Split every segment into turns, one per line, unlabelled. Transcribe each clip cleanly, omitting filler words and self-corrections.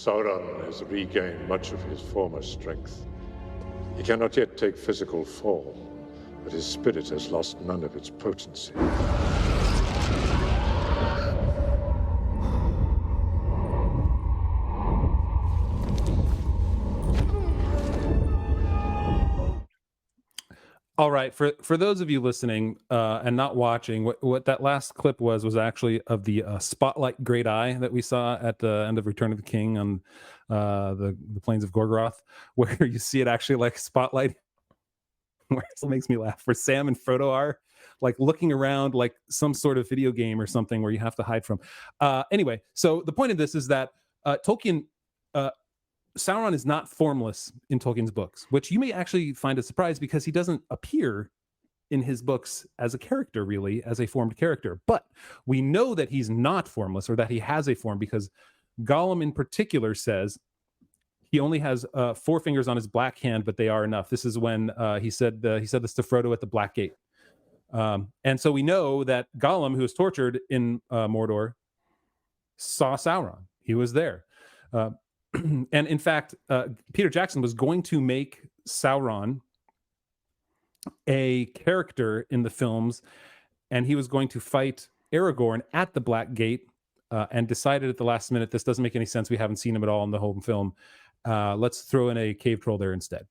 Sauron has regained much of his former strength. He cannot yet take physical form, but his spirit has lost none of its potency.
All right, for those of you listening and not watching, what that last clip was actually of the spotlight great eye that we saw at the end of Return of the King on the plains of Gorgoroth, where you see it actually like spotlight, where it still makes me laugh, where Sam and Frodo are like looking around like some sort of video game or something where you have to hide from. Anyway, so the point of this is that Tolkien. Sauron is not formless in Tolkien's books, which you may actually find a surprise because he doesn't appear in his books as a character, really, as a formed character. But we know that he's not formless, or that he has a form, because Gollum in particular says he only has 4 fingers on his black hand, but they are enough. This is when he said this to Frodo at the Black Gate. And so we know that Gollum, who was tortured in Mordor, saw Sauron. He was there. And in fact, Peter Jackson was going to make Sauron a character in the films, and he was going to fight Aragorn at the Black Gate, and decided at the last minute, this doesn't make any sense. We haven't seen him at all in the whole film. Let's throw in a cave troll there instead.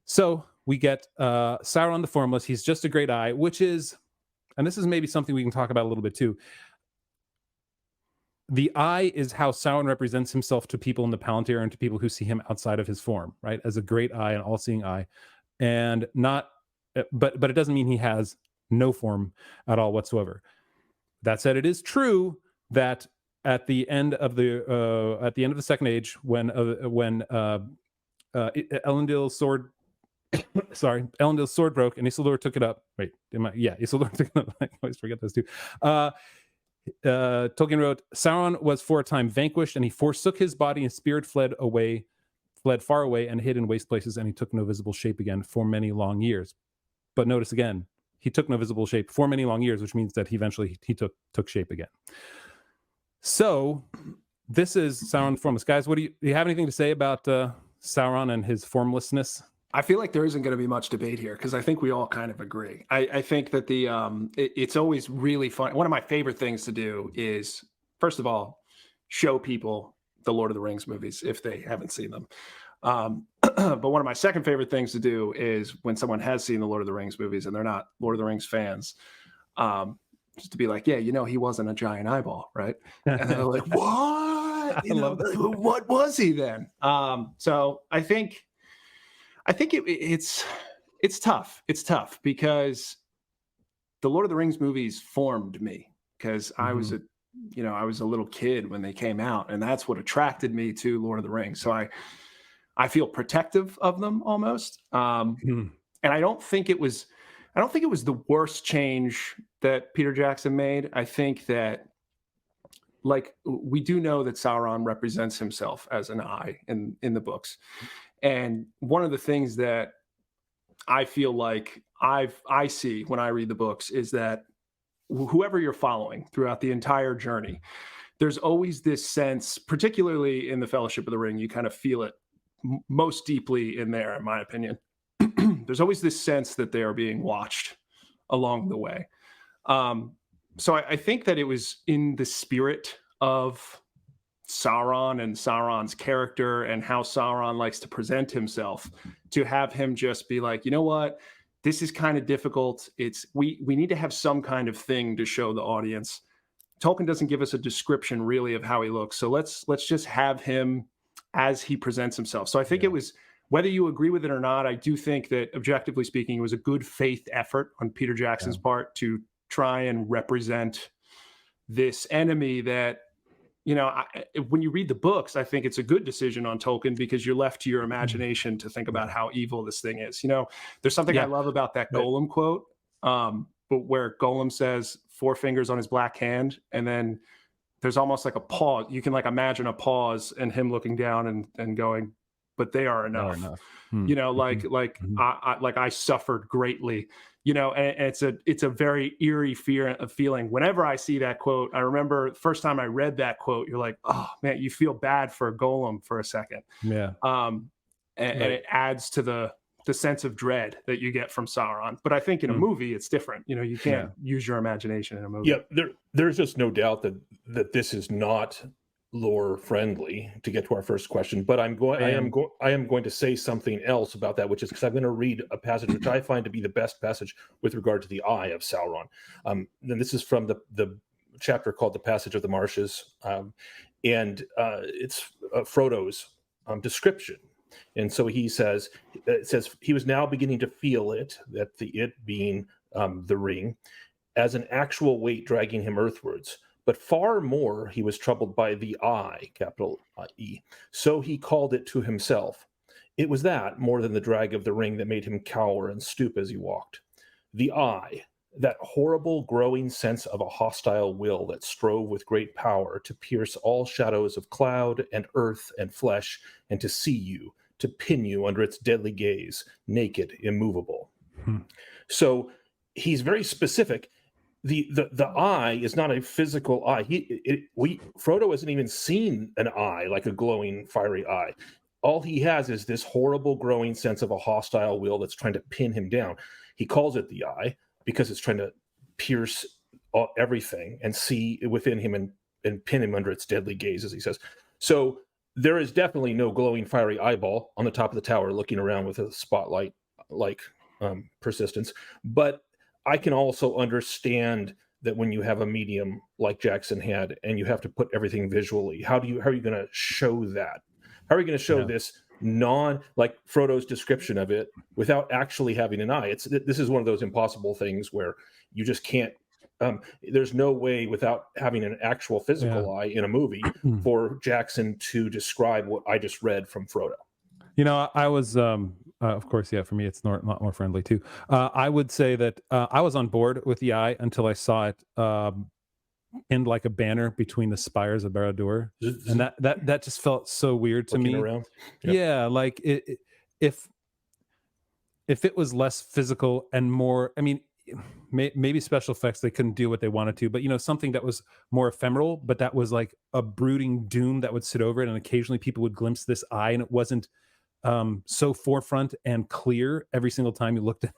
So we get Sauron the Formless. He's just a great eye, which is, and this is maybe something we can talk about a little bit too. The eye is how Sauron represents himself to people in the Palantir and to people who see him outside of his form, right? As a great eye, an all-seeing eye, and not, but it doesn't mean he has no form at all whatsoever. That said, it is true that at the end of the Second Age, when Elendil's sword, Elendil's sword broke and Isildur took it up. Wait, Isildur took it up. I always forget those two. Tolkien wrote, Sauron was for a time vanquished, and he forsook his body, and spirit fled far away and hid in waste places, and he took no visible shape again for many long years. But notice again, he took no visible shape for many long years, which means that he eventually took shape again. So this is Sauron formless. Guys, do you have anything to say about Sauron and his formlessness?
I feel like there isn't going to be much debate here, because I think we all kind of agree. I think that it's always really fun. One of my favorite things to do is, first of all, show people the Lord of the Rings movies if they haven't seen them. But one of my second favorite things to do is when someone has seen the Lord of the Rings movies and they're not Lord of the Rings fans, just to be like, yeah, he wasn't a giant eyeball, right? And they're like, what? What was he then? So I think it's tough. It's tough because the Lord of the Rings movies formed me, because I was a little kid when they came out, and that's what attracted me to Lord of the Rings. So I feel protective of them almost. And I don't think it was the worst change that Peter Jackson made. I think that, like, we do know that Sauron represents himself as an eye in the books. And one of the things that I feel like I see when I read the books is that whoever you're following throughout the entire journey, there's always this sense, particularly in the Fellowship of the Ring, you kind of feel it most deeply in there, in my opinion. There's always this sense that they are being watched along the way. So I think that it was in the spirit of Sauron and Sauron's character and how Sauron likes to present himself, to have him just be like, you know what, this is kind of difficult. We need to have some kind of thing to show the audience. Tolkien doesn't give us a description really of how he looks, so let's just have him as he presents himself. So I think it was, whether you agree with it or not, I do think that, objectively speaking, it was a good faith effort on Peter Jackson's part to try and represent this enemy that, when you read the books, I think it's a good decision on Tolkien, because you're left to your imagination to think about how evil this thing is. There's something I love about that Gollum quote, but where Gollum says 4 fingers on his black hand, and then there's almost like a pause. You can like imagine a pause and him looking down and going, but they are
Fair
enough.
enough.
You know,
Mhm.
I suffered greatly, you know, and it's a very eerie feeling. Whenever I see that quote, I remember the first time I read that quote, you're like, oh man, you feel bad for Golem for a second.
Yeah.
And
Right.
it adds to the sense of dread that you get from Sauron. But I think in a movie, it's different. You know, you can't use your imagination in a movie.
Yeah, there's just no doubt that this is not lore friendly, to get to our first question, but I am going to say something else about that, which is because I'm going to read a passage which I find to be the best passage with regard to the eye of Sauron. And this is from the chapter called "The Passage of the Marshes," and it's Frodo's description. And so it says he was now beginning to feel it, that it being the ring, as an actual weight dragging him earthwards. But far more he was troubled by the eye, capital E. So he called it to himself. It was that, more than the drag of the ring, that made him cower and stoop as he walked. The eye, that horrible growing sense of a hostile will that strove with great power to pierce all shadows of cloud and earth and flesh, and to see you, to pin you under its deadly gaze, naked, immovable. So he's very specific. The eye is not a physical eye. Frodo hasn't even seen an eye, like a glowing, fiery eye. All he has is this horrible, growing sense of a hostile will that's trying to pin him down. He calls it the eye because it's trying to pierce everything and see within him and pin him under its deadly gaze, as he says. So there is definitely no glowing, fiery eyeball on the top of the tower looking around with a spotlight-like persistence. But I can also understand that when you have a medium like Jackson had and you have to put everything visually, how are you going to show that? How are you going to show this like Frodo's description of it without actually having an eye? This is one of those impossible things where you just can't. There's no way without having an actual physical eye in a movie for Jackson to describe what I just read from Frodo.
You know, I was, of course, for me, it's not more friendly too. I would say that I was on board with the eye until I saw it in like a banner between the spires of Barad-dûr, and that just felt so weird to me.
Around.
Yeah, like if it was less physical and more, I mean, maybe special effects, they couldn't do what they wanted to, but you know, something that was more ephemeral, but that was like a brooding doom that would sit over it, and occasionally people would glimpse this eye, and it wasn't so forefront and clear every single time you looked at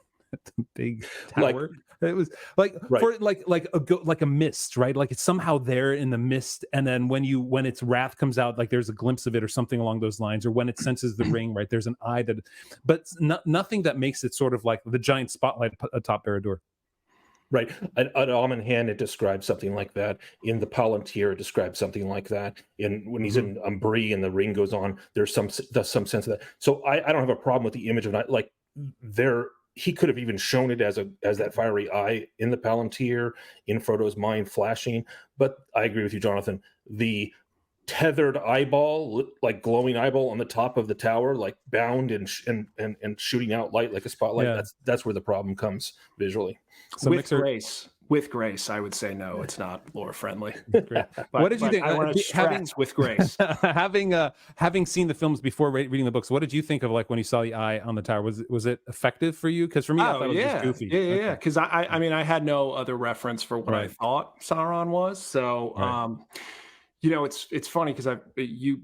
the big tower. It was like like a mist, right? Like it's somehow there in the mist, and then when its wrath comes out, like there's a glimpse of it or something along those lines, or when it senses the ring, right? There's an eye but nothing that makes it sort of like the giant spotlight atop Barad-dûr.
Right. At Amen it describes something like that. In the Palantir, it describes something like that. When he's in Bree and the ring goes on, there's some sense of that. So I don't have a problem with the image of like there. He could have even shown it as that fiery eye in the Palantir, in Frodo's mind flashing. But I agree with you, Jonathan. The tethered eyeball, like glowing eyeball on the top of the tower, like bound and shooting out light like a spotlight. That's where the problem comes visually.
So
with grace, I would say no, it's not lore friendly.
What did you think?
I want to stress with grace.
having seen the films before reading the books, what did you think of like when you saw the eye on the tower? Was it effective for you? Because for me, I thought it was just goofy.
Yeah. Because I mean, I had no other reference for what I thought Sauron was. So, you know, it's funny because you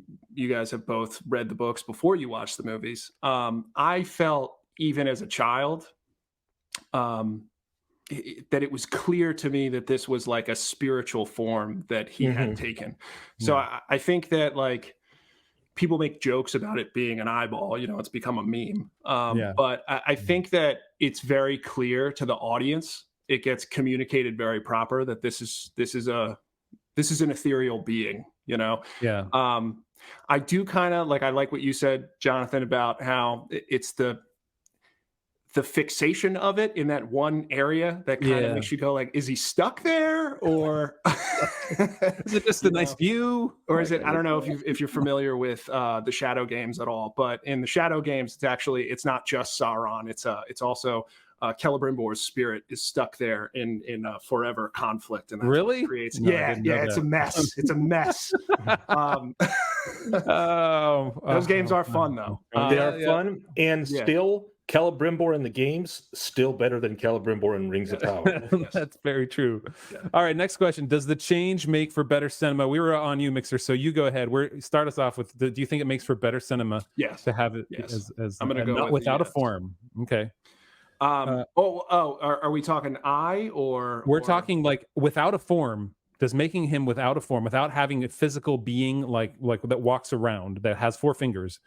guys have both read the books before you watched the movies. I felt even as a child, that it was clear to me that this was like a spiritual form that he had taken. So I think that like people make jokes about it being an eyeball, you know, it's become a meme. But I think that it's very clear to the audience. It gets communicated very proper that this is an ethereal being, you know?
Yeah.
I do kind of like, I like what you said, Jonathan, about how it's the fixation of it in that one area that kind of makes you go like, is he stuck there, or
is it just a nice view,
or is it, I don't know if you're familiar with the Shadow games at all, but in the Shadow games, it's not just Sauron. It's also Celebrimbor's spirit is stuck there in forever conflict, and that's
really
what creates. No, it's a mess. It's a mess. Those games are fun, though.
They are fun, and
Yeah.
still Celebrimbor in the games still better than Celebrimbor in Rings of Power.
That's very true. All right, next question. Does the change make for better cinema? We were on you, Mixer, so you go ahead. Start us off with, do you think it makes for better cinema
Yes.
to have it
Yes.
as
I'm gonna go
not
with
without a
yes.
form? Okay.
Are we talking eye or?
We're talking like without a form. Does making him without a form, without having a physical being like that walks around, that has 4 fingers,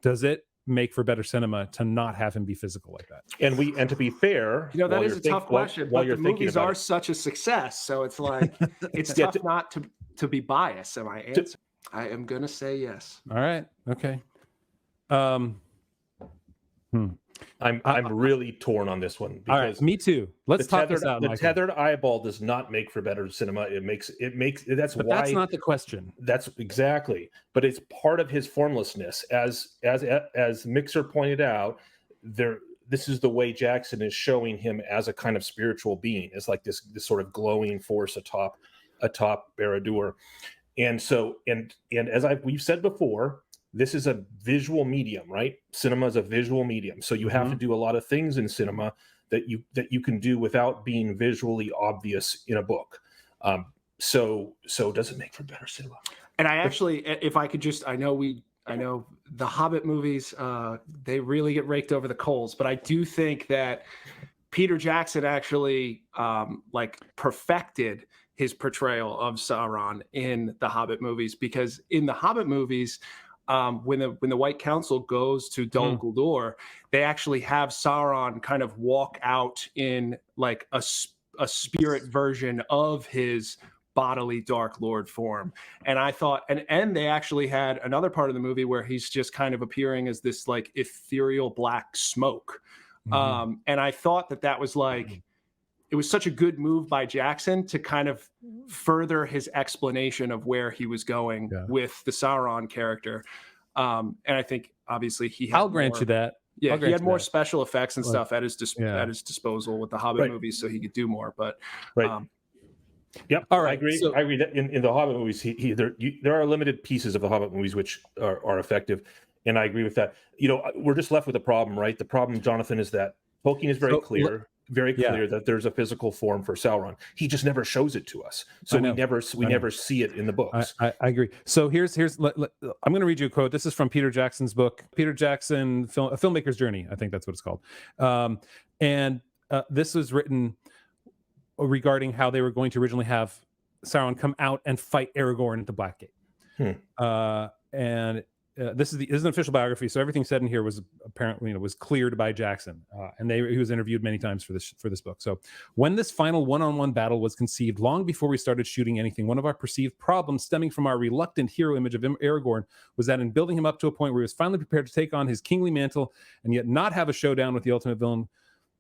does it make for better cinema to not have him be physical like that?
And to be fair,
that is a tough question.
While
But
you're
the
thinking
movies
about
are
it,
such a success, so it's like it's
Yeah,
tough not to be biased. So my answer, I am gonna say yes.
All right. Okay.
I'm really torn on this one,
All right,
because
me too. Let's talk this out.
the
Michael.
tethered eyeball does not make for better cinema. It makes that's
But
why
that's not the question.
That's exactly, but it's part of his formlessness. As Mixer pointed out, this is the way Jackson is showing him as a kind of spiritual being. It's like this sort of glowing force atop Barad-dûr. And so, and as we've said before, this is a visual medium, right? Cinema is a visual medium. So you have to do a lot of things in cinema that you can do without being visually obvious in a book. So does it make for better cinema?
And I actually, if I could just, I know the Hobbit movies, they really get raked over the coals, but I do think that Peter Jackson actually perfected his portrayal of Sauron in the Hobbit movies, because in the Hobbit movies, when the White Council goes to Dol Guldur, they actually have Sauron kind of walk out in like a spirit version of his bodily Dark Lord form. And I thought, and they actually had another part of the movie where he's just kind of appearing as this like ethereal black smoke. And I thought that was like, it was such a good move by Jackson to kind of further his explanation of where he was going with the Sauron character. And I think obviously
I'll grant you that.
Yeah, he had more special effects and stuff at his disposal with the Hobbit
Right.
movies, so he could do more. But
Yep.
All right,
I agree.
so-
I agree that in the Hobbit movies, there are limited pieces of the Hobbit movies which are effective, and I agree with that. We're just left with a problem, right? The problem, Jonathan, is that Tolkien is very clear that there's a physical form for Sauron. He just never shows it to us, so we never see it in the books.
I agree. So here's I'm going to read you a quote. This is from Peter Jackson's book, Peter Jackson, A Filmmaker's Journey. I think that's what it's called. And this was written regarding how they were going to originally have Sauron come out and fight Aragorn at the Blackgate. This is an official biography, so everything said in here was apparently was cleared by Jackson, and he was interviewed many times for this book. So, when this final one-on-one battle was conceived, long before we started shooting anything, one of our perceived problems stemming from our reluctant hero image of Aragorn was that in building him up to a point where he was finally prepared to take on his kingly mantle and yet not have a showdown with the ultimate villain,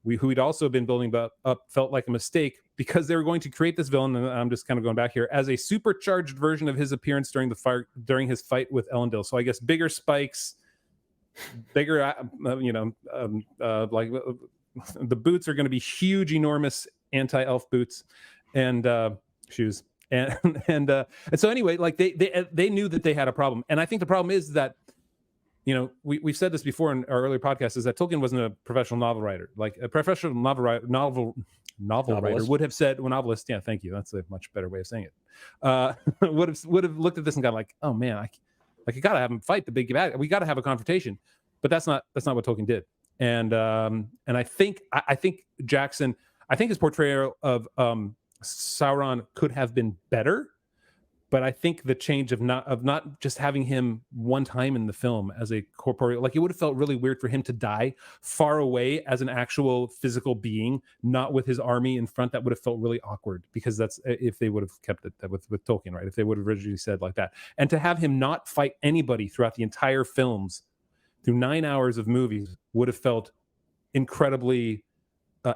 who he'd also been building up, felt like a mistake, because they were going to create this villain, and I'm just kind of going back here, as a supercharged version of his appearance during his fight with Elendil. So I guess bigger spikes, bigger, like the boots are going to be huge, enormous anti-elf boots and shoes. And so anyway, like they knew that they had a problem, and I think the problem is that, we've said this before in our earlier podcasts, is that Tolkien wasn't a professional novel writer. Like a professional novel writer would have said, novelist. Yeah, thank you. That's a much better way of saying it. Would have looked at this and gone like, oh man, you got to have him fight the big bad. We got to have a confrontation. But that's not what Tolkien did. And I think Jackson, his portrayal of Sauron could have been better. But I think the change of not just having him one time in the film as a corporeal, like it would have felt really weird for him to die far away as an actual physical being, not with his army in front. That would have felt really awkward, because that's if they would have kept it with Tolkien, right? If they would have originally said like that, and to have him not fight anybody throughout the entire films, through 9 hours of movies, would have felt incredibly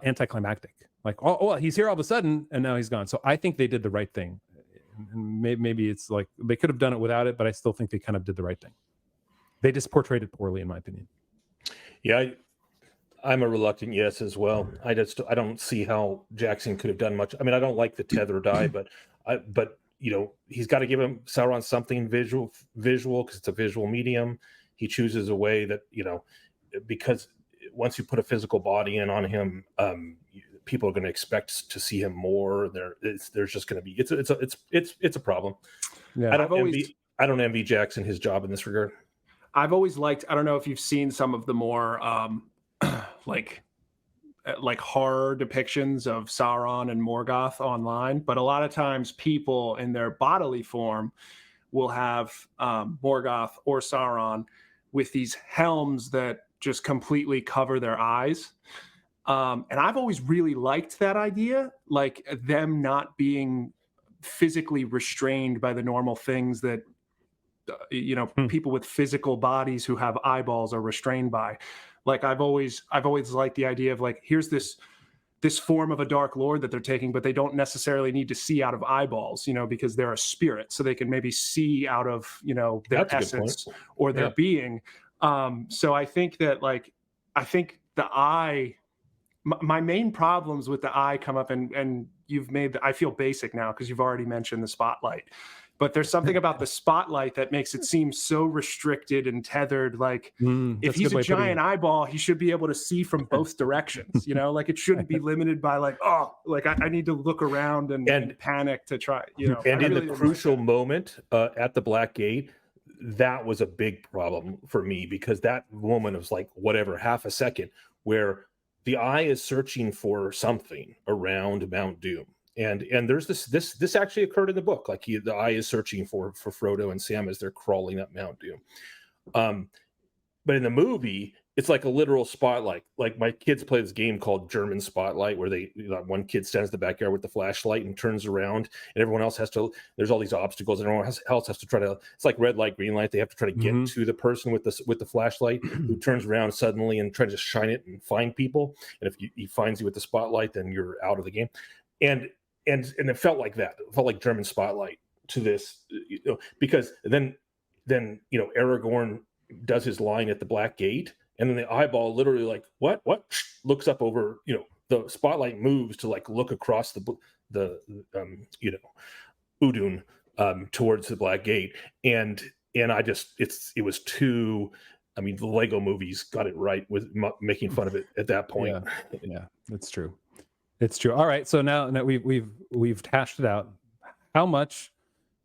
anticlimactic. Like, oh, he's here all of a sudden, and now he's gone. So I think they did the right thing. Maybe it's like they could have done it without it, but I still think they kind of did the right thing. They just portrayed it poorly, in my opinion.
Yeah, I'm a reluctant yes as well. I don't see how Jackson could have done much. I mean, I don't like the tethered eye, but he's got to give him Sauron something visual because it's a visual medium. He chooses a way that, because once you put a physical body in on him, people are going to expect to see him more. There's just going to be it's a problem.
Yeah.
I don't envy Jackson his job in this regard.
I've always liked, I don't know if you've seen some of the more like horror depictions of Sauron and Morgoth online, but a lot of times people in their bodily form will have Morgoth or Sauron with these helms that just completely cover their eyes. And I've always really liked that idea, like them not being physically restrained by the normal things that people with physical bodies who have eyeballs are restrained by. Like I've always liked the idea of like, here's this form of a dark lord that they're taking, but they don't necessarily need to see out of eyeballs, because they're a spirit, so they can maybe see out of their essence or their being. So I think that the eye, my main problems with the eye come up, and you've made I feel basic now because you've already mentioned the spotlight. But there's something about the spotlight that makes it seem so restricted and tethered. Like if he's a giant eyeball, he should be able to see from both directions. Like it shouldn't be limited by I need to look around and panic to try.
And in the crucial moment at the Black Gate, that was a big problem for me, because that moment was like half a second where the eye is searching for something around Mount Doom. And there's this actually occurred in the book. Like the eye is searching for Frodo and Sam as they're crawling up Mount Doom. But in the movie, it's like a literal spotlight. Like my kids play this game called German Spotlight, where one kid stands in the backyard with the flashlight and turns around, and everyone else there's all these obstacles, and everyone else has to try to, it's like red light, green light. They have to try to get to the person with the flashlight who turns around suddenly and try to shine it and find people. And if he finds you with the spotlight, then you're out of the game. And it felt like that. It felt like German Spotlight to this, because then Aragorn does his line at the Black Gate, and then the eyeball literally like what looks up over, the spotlight moves to like look across the Udun towards the Black Gate, and I just it was too. I mean, the Lego movies got it right with making fun of it at that point.
Yeah, that's true. It's true. All right, so now we've hashed it out. How much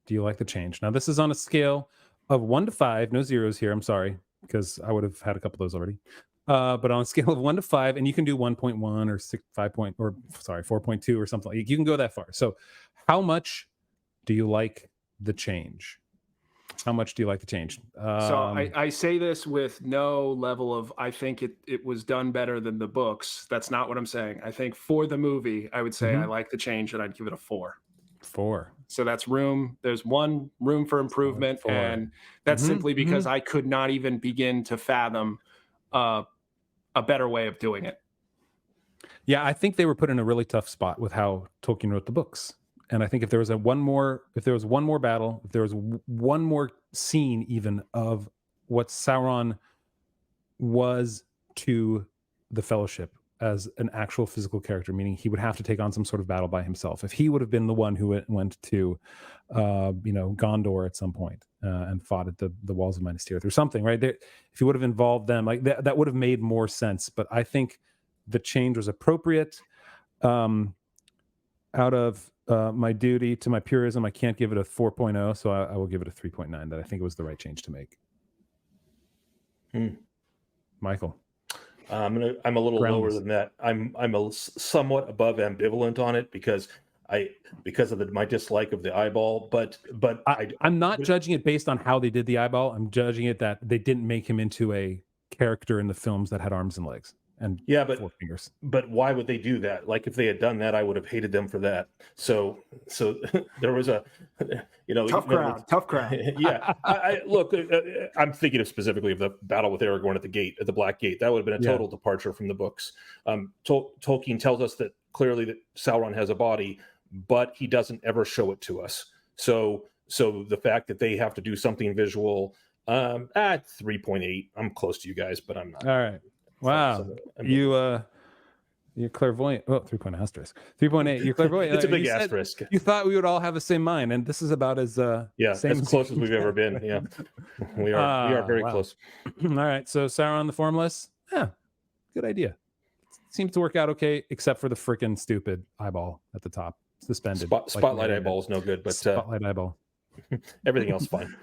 do you like the change? Now, this is on a scale of 1 to 5. No zeros here. I'm sorry, because I would have had a couple of those already. But on a scale of 1 to 5, and you can do 1.1 or 4.2 or something. You can go that far. So, how much do you like the change? How much do you like the change?
So I say this with no level of, I think it was done better than the books. That's not what I'm saying. I think for the movie, I would say I like the change, and I'd give it a 4.
4.
So that's there's one room for improvement. 4. And that's simply because I could not even begin to fathom a better way of doing it.
Yeah, I think they were put in a really tough spot with how Tolkien wrote the books. And I think if there was one more battle, if there was one more scene even of what Sauron was to the Fellowship as an actual physical character, meaning he would have to take on some sort of battle by himself. If he would have been the one who went to, Gondor at some point and fought at the walls of Minas Tirith or something, right? If he would have involved them, like that would have made more sense. But I think the change was appropriate. Out of my duty to my purism, I can't give it a 4.0, so I will give it a 3.9. That I think it was the right change to make. Michael,
I'm a little lower than that. I'm somewhat above ambivalent on it because of my dislike of the eyeball, but
I'm not judging it based on how they did the eyeball. I'm judging it that they didn't make him into a character in the films that had arms and legs. And 4 fingers.
But why would they do that? Like if they had done that, I would have hated them for that. So there was a,
tough crowd.
Yeah, look. I'm thinking specifically of the battle with Aragorn at the Black Gate. That would have been a total departure from the books. Tolkien tells us that clearly that Sauron has a body, but he doesn't ever show it to us. So the fact that they have to do something visual, at 3.8, I'm close to you guys, but I'm not.
All right. Wow, You're clairvoyant. Oh, 3 point asterisk. 3.8. You're clairvoyant.
It's a big
You said
asterisk.
You thought we would all have the same mind, and this is about as same
as close as we've ever been. Yeah, we are very close.
All right. So Sauron the Formless. Yeah, good idea. Seems to work out okay, except for the freaking stupid eyeball at the top, suspended.
Spotlight eyeball is no good, but
spotlight eyeball.
everything else fine.